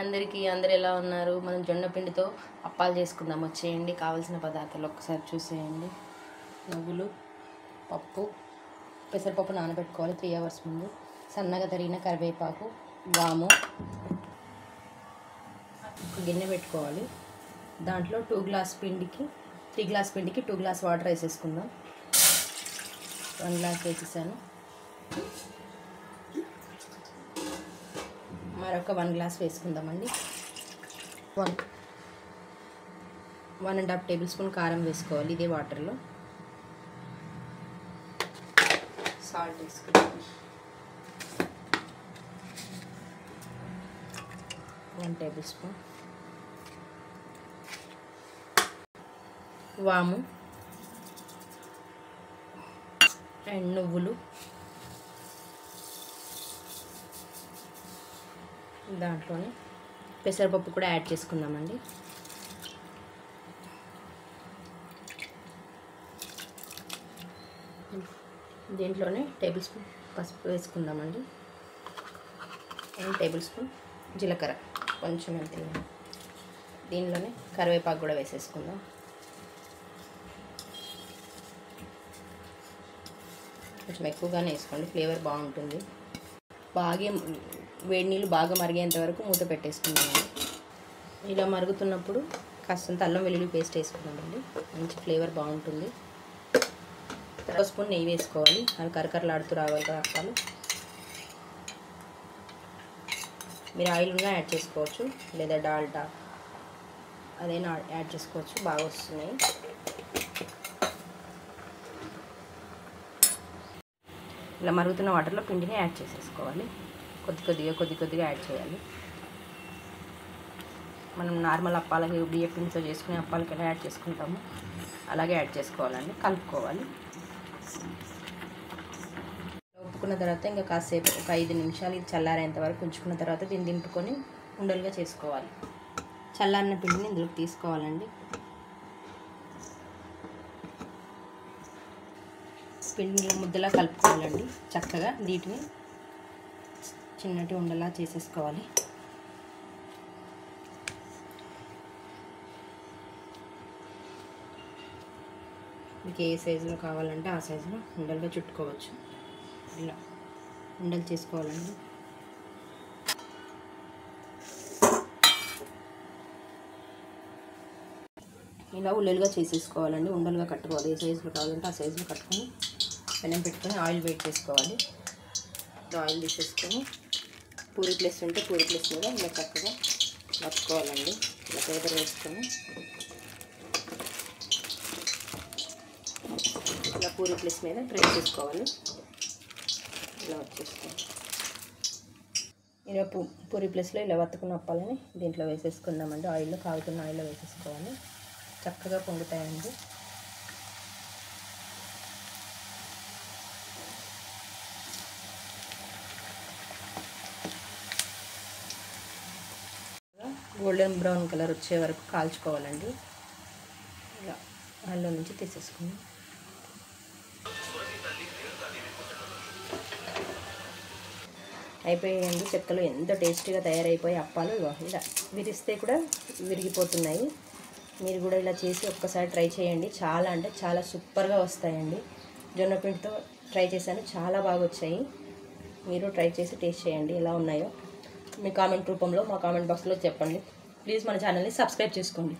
అందరూ ఎలా ఉన్నారు? మనం జొన్న పిండితో అప్పాలు చేసుకుందాం. వచ్చేయండి. కావాల్సిన పదార్థాలు ఒక్కసారి చూసేయండి. నువ్వులు, పప్పు, పెసరపప్పు నానబెట్టుకోవాలి 3 hours ముందు. సన్నగా తరిగిన కరివేపాకు, వాము. ఒక గిన్నె పెట్టుకోవాలి. దాంట్లో 2 గ్లాస్ పిండికి 3 గ్లాస్ పిండికి 2 గ్లాస్ వాటర్ వేసేసుకుందాం. 1 గ్లాస్ వేసేసాను. మరొక 1 గ్లాస్ వేసుకుందామండి. 1.5 టేబుల్ స్పూన్ కారం వేసుకోవాలి ఇదే వాటర్లో. సాల్ట్ వేసుకుందాం. 1 టేబుల్ స్పూన్ వాము అండ్ నువ్వులు. దాంట్లోనే పెసరపప్పు కూడా యాడ్ చేసుకుందామండి. దీంట్లోనే టేబుల్ స్పూన్ పసుపు వేసుకుందామండి. 1 టేబుల్ స్పూన్ జీలకర్ర కొంచెం ఎంత. దీనిలోనే కరివేపాకు కూడా వేసేసుకుందాం. కొంచెం ఎక్కువగానే వేసుకోండి, ఫ్లేవర్ బాగుంటుంది. వేడి నీళ్ళు బాగా మరిగేంత వరకు మూత పెట్టేసుకుందామండి. ఇలా మరుగుతున్నప్పుడు కాస్తంత అల్లం వెల్లుల్లి పేస్ట్ వేసుకుందామండి. మంచి ఫ్లేవర్ బాగుంటుంది. 1 స్పూన్ నెయ్యి వేసుకోవాలి. అవి కరకరలాడుతూ రావాలి కదా అప్పాలు. మీరు ఆయిల్ ఉన్నా యాడ్ చేసుకోవచ్చు, లేదా డాల్డా అదైనా యాడ్ చేసుకోవచ్చు. బాగా వస్తున్నాయి. ఇలా మరుగుతున్న వాటర్లో పిండిని యాడ్ చేసేసుకోవాలి. కొద్ది కొద్దిగా యాడ్ చేయాలి. మనం నార్మల్ అప్పాలకి బియ్య పిండితో చేసుకునే అప్పాలకి ఎలా యాడ్ చేసుకుంటామో అలాగే యాడ్ చేసుకోవాలండి. కలుపుకోవాలి. ఉప్పుకున్న తర్వాత ఇంకా కాసేపు ఒక 5 నిమిషాలు ఇది చల్లారేంత వరకు ఉంచుకున్న తర్వాత దీన్ని దింపుకొని ఉండలుగా చేసుకోవాలి. చల్లారిన పిండిని ఇందులోకి తీసుకోవాలండి. పిండిలో ముద్దలా కలుపుకోవాలండి. చక్కగా వీటిని చిన్నటి ఉండలా చేసేసుకోవాలి. మీకు ఏ సైజులో కావాలంటే ఆ సైజులో ఉండలుగా చుట్టుకోవచ్చు. ఇలా ఉండలు చేసుకోవాలండి. ఇలా ఉల్లలుగా చేసేసుకోవాలండి. ఉండలుగా కట్టుకోవాలి. ఏ సైజులో కావాలంటే ఆ సైజులో కట్టుకొని పెనం పెట్టుకొని ఆయిల్ వేట్ చేసుకోవాలి. ఆయిల్ తీసేసుకొని పూరి ప్లేస్ ఉంటే పూరి ప్లేస్ మీద ఇలా చక్కగా వత్తుకోవాలండి. ఇలా పేపర్ వేసుకొని ఇలా పూరి ప్లేస్ మీద ప్రెస్ చేసుకోవాలి. ఇలా వచ్చేసుకోవాలి. ఇలా పూరి ప్లేస్లో ఇలా వత్తుకున్న అప్పాలని దీంట్లో వేసేసుకుందామండి. ఆయిల్లో కాగుతున్న ఆయిల్లో వేసేసుకోవాలి. చక్కగా పొంగుతాయండి. గోల్డెన్ బ్రౌన్ కలర్ వచ్చే వరకు కాల్చుకోవాలండి. ఇలా ఆయిల్లో నుంచి తీసేసుకుందాం. అయిపోయాయండి. చెక్కలు ఎంత టేస్టీగా తయారైపోయి అప్పాలు ఇలా విరిస్తే కూడా విరిగిపోతున్నాయి. మీరు కూడా ఇలా చేసి ఒక్కసారి ట్రై చేయండి. చాలా అంటే చాలా సూపర్గా వస్తాయండి. జొన్న పిండితో ట్రై చేశాను, చాలా బాగా వచ్చాయి. మీరు ట్రై చేసి టేస్ట్ చేయండి ఎలా ఉన్నాయో. మీ కామెంట్ రూపంలో మా కామెంట్ బాక్స్లో చెప్పండి. ప్లీజ్ మన ఛానల్ని సబ్స్క్రైబ్ చేసుకోండి.